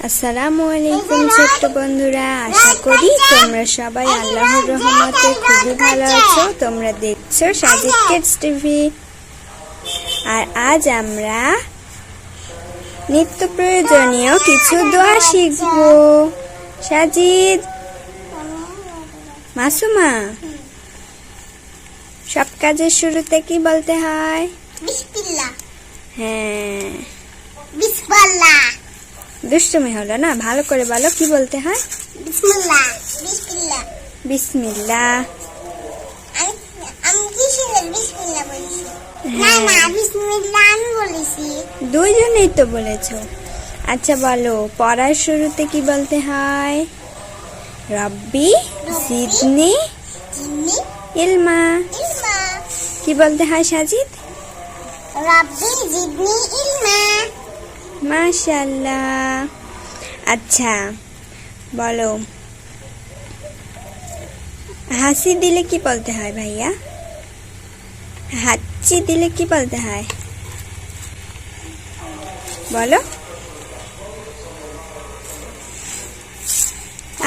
আসসালামু আলাইকুম ছোট্ট বন্ধুরা, আশা করি তোমরা সবাই আল্লাহর রহমতে খুবই ভালো আছো। তোমরা দেখছো সাজিদ কিডস টিভি। আর আজ আমরা নিত্য প্রয়োজনীয় কিছু দোয়া শিখবো। সাজিদ, মাসুমা, সব কাজের শুরুতে কি বলতে হয়? বিসমিল্লাহ। হ্যাঁ, বিসমিল্লাহ। দুষ্টুমি হলো না, ভালো করে বলো কি বলতে হয়? বিসমিল্লাহ। বিসমিল্লাহ। বিসমিল্লাহ। আমি কি শুনলাম বিসমিল্লাহ বলেছি? না না, বিসমিল্লাহ আমি বলেছি। দুইজনেই তো বলেছো। আচ্ছা বলো, পড়ার শুরুতে কি বলতে হয়? রব্বি জিদনি জিদনি ইলমা। ইলমা। কি বলতে হয় সাজিদ? রব্বি জিদনি ইলমা। মাশাআল্লাহ। আচ্ছা বলো, হাসি দিলে কি বলতে হয় ভাইয়া? হাঁচি দিলে কি বলতে হয় বলো?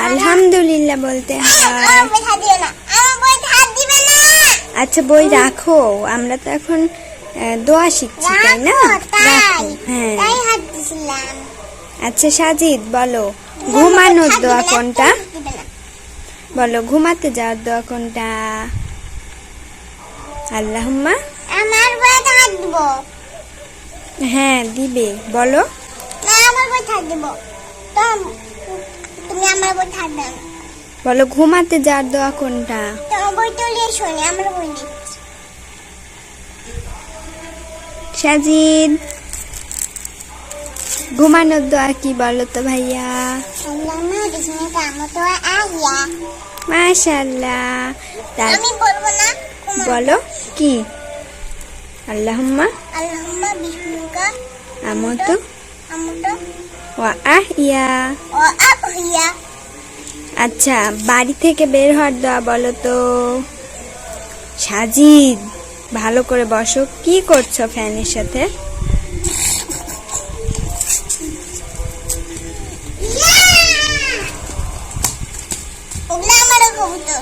আলহামদুলিল্লাহ বলতে হয়। আমার বই হাত দিও না, আমার বই হাত দিবে না। আচ্ছা বই রাখো, আমরা তো এখন দোয়া শিখছি তাই না? রাখো। হ্যাঁ, তাই হাত দিছিলাম। আচ্ছা সাজিদ বলো, ঘুমানোর দোয়া কোনটা? বলো, ঘুমাতে যাওয়ার দোয়া কোনটা? আল্লাহুম্মা। আমার বই হাত দিব। হ্যাঁ দিবে, বলো। না, আমার বই হাত দিব। তুমি আমার বই হাত দাও। বলো, ঘুমাতে যাওয়ার দোয়া কোনটা? তোমার বই তো লিয়ে শোনে, আমার বই দিচ্ছি। সাজিদ, ঘুমানোর দোয়া কি বলো তো ভাইয়া? আল্লাহুম্মা বিসমিকা আমতু আহিয়া। মাশাআল্লাহ। তার আমি বলবো না, বলো কি? আল্লাহুম্মা আল্লাহুম্মা বিসমিকা আমতু আমতু ওয়া আহিয়া। ওয়া আহিয়া। আচ্ছা, বাড়ি থেকে বের হওয়ার দোয়া বলো তো। সাজিদ, ভালো করে বসো। কি করছো ফ্যানের সাথে? ওগুলা আমার কবুতর।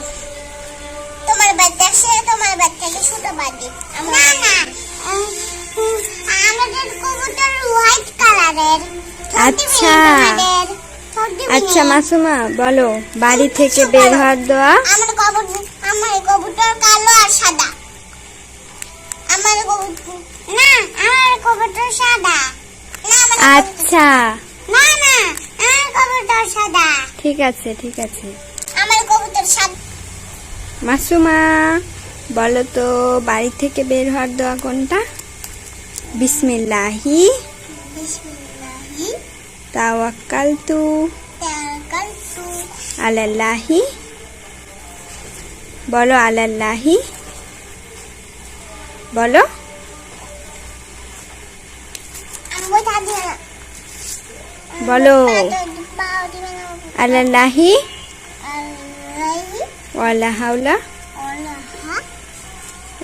তোমার বাচ্চা সে তোমার বাচ্চাকে ছোট বাড়ি। না না, আমাদের কবুতর হোয়াইট কালারের। আচ্ছা আচ্ছা মাসুমা বলো, বাড়ি থেকে বের হওয়ার দোয়া। আমার কবুতর কালো আর সাদা। আমার কবুতর না, আমার কবুতর সাদা। না আচ্ছা না না, আমার কবুতর সাদা। ঠিক আছে ঠিক আছে। আমার কবুতর সাদা। মাসুমা বলো তো, বাড়ি থেকে বের হওয়ার দোয়া কোনটা? বিসমিল্লাহি বিসমিল্লাহি তাওয়াক্কালতু তাওয়াক্কালতু আলাল্লাহি। বলো আলাল্লাহি, বলো। আমি বই দিও না। বলো পাও দিবে না। আলাল্লাহি আল্লাহি ওয়ালা হাওলা ওয়ালাহা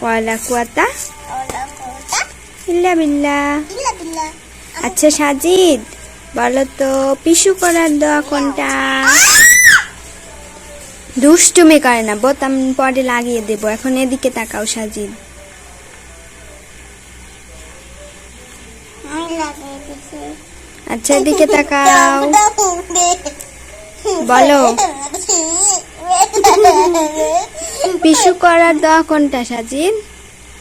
ওয়ালা কুওয়াতা ওয়ালা কুওয়াতা ইল্লা বিল্লাহ। ইল্লা বিল্লাহ। আচ্ছা সাজিদ বলো তো, পিশু করার দোয়া কোনটা? দুষ্টুমি করে না, বোতাম পরে লাগিয়ে দেবো। এখন এদিকে তাকাও সাজিদ। আমি লাগিয়ে দিছি। আচ্ছা এদিকে তাকাও, বলো পিশু করার দোয়া কোনটা সাজিদ?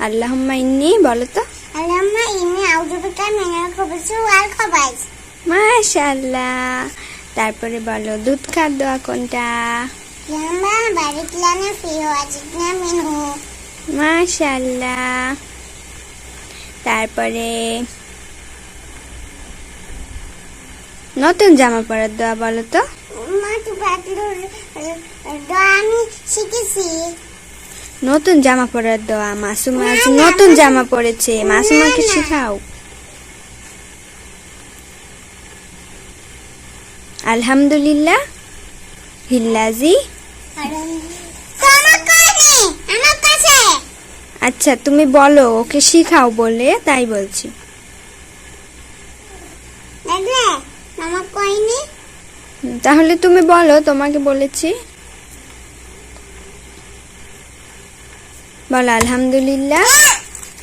আল্লাহুম্মা ইন্নী, বলো তো। আল্লাহুম্মা ইন্নী আউযু বিকা মিনাল খুবুসি ওয়াল খাবাইস। মাশাআল্লাহ। তারপরে বলো, দুধ খাওয়ার দোয়া কোনটা? ইয়াম্মা বারিক লানা ফিহি ওয়াজিদনা মিনহু। মাশাআল্লাহ। তারপরে নতুন জামা পরার দোয়া বলো তো। মা তো বাতলুর দোয়া আমি শিখেছি। নতুন জামা পরার দোয়া। মাসুমা আজ নতুন জামা পরেছে, মাসুমাকে শেখাও। আলহামদুলিল্লাহ হিল্লাজি। আমার কাছে, আমার কাছে। আচ্ছা তুমি বলো, ওকে শিখাও বলে তাই বলছি। দেখলে মামা কইনি তাহলে তুমি বলো, তোমাকে বলেছি। বলো আলহামদুলিল্লাহ।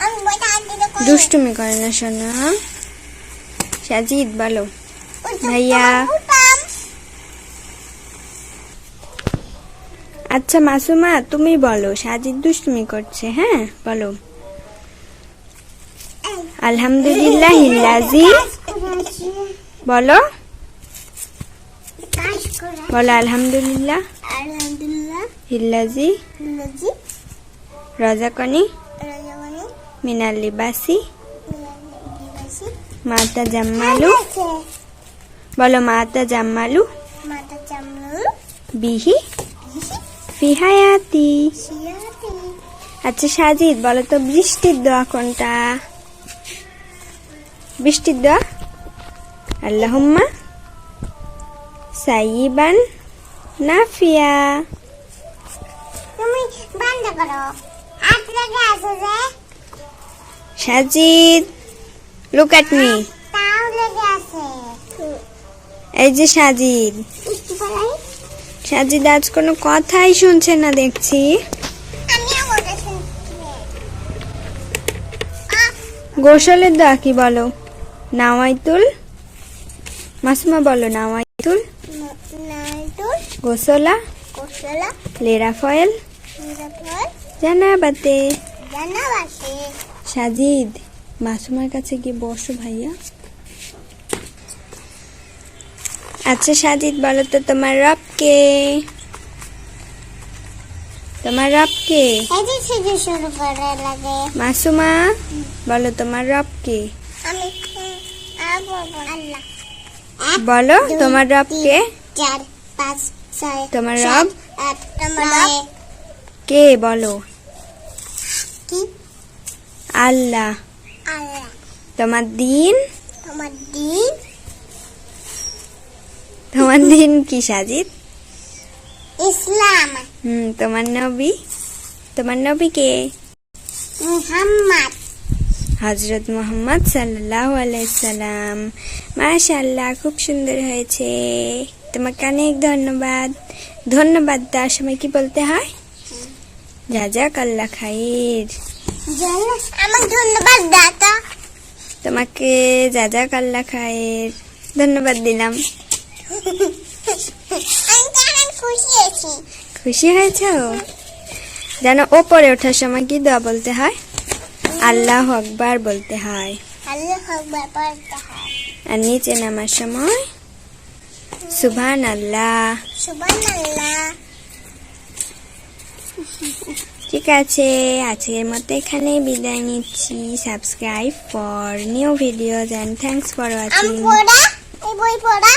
আমি বইটা হাত দিলে কই? দুষ্টুমি করে না শোনা। সাজিদ বলো। ওই তো ভাইয়া। তোমার বুতাম। আচ্ছা মাসুমা তুমি বলো, সাজিদ দুষ্টুমি করছে। হ্যাঁ বলো। আলহামদুলিল্লাহ হিল্লাজি। বলো কাজ করে। বলো আলহামদুলিল্লাহ আলহামদুলিল্লাহ হিল্লাজি লজি রাজাকনি রাজাবানি মিনাল লিবাসি দিবাসি মাতা জাম্মালু। বলো মাতা জাম্মালু মাতা চামলু বিহি ফি হায়াতি। শিয়াতি আচ্ছা সাজিদ বলো তো বৃষ্টির দোয়া কোনটা? বৃষ্টির দোয়া আল্লাহুম্মা সাইয়িবান নাফিয়া। তুমি বন্ধ করো। হাত লেগে আছে যে সাজিদ লুক এট মি। তাও লেগে আছে। এই যে সাজিদ, একটু বলাই সাজিদ আজ কোনো কথাই শুনছে না দেখছি। আমিও ওটা শুনছি। গোসলের দোয়া কি বলো? নাওয়াইতুল। মাসুমা বলো নাওয়াইতুল নাইতুল গোসলা কোসলা লেরাফয়েল নিরাপদ জানাবাতে। জানাবাসে। সাজিদ মাসুমার কাছে গিয়ে বসো ভাইয়া। আচ্ছা সাজিদ বলো তো তোমার রব কে? তোমার রব কে? এই যে সেজে শুরু করে লাগে। মাসুমা বলো তোমার রব কে? আমি আর বলবো আল্লাহ। বলো তোমার রব কে? 4 5 6 তোমার রব 8 তোমার রব কে? বলো কি? আল্লাহ। আল্লাহ। তোমার দিন? তোমার দিন তোমার দিন কি সাজিদ? ইসলাম। তোমার নবী? তোমার নবী কে? মুহাম্মদ হযরত মুহাম্মদ সাল্লাল্লাহু আলাইহি সাল্লাম। মাশাআল্লাহ খুব সুন্দর হয়েছে। তোমাকে অনেক ধন্যবাদ। ধন্যবাদ দেওয়ার সময় কি বলতে হয়? জাযাকাল্লাহ খাইর। জানো আমাকে ধন্যবাদ দাতা। তোমাকে জাযাকাল্লাহ খাইর ধন্যবাদ দিলাম। আমি তো এখন খুশি আছি। খুশি হয়েছো? জানো ওপরে ওঠার সময় কি দোয়া বলতে হয়? আল্লাহু আকবার বলতে হয়। আল্লাহ আকবার পড়তে হয়। আর নিচে নামার সময় সুবহানাল্লাহ। সুবহানাল্লাহ। ঠিক আছে, আজকের মতো এখানেই বিদায় নিচ্ছি। Subscribe for new videos and thanks for আমি ওয়াচিং। পড়া এই বই পড়া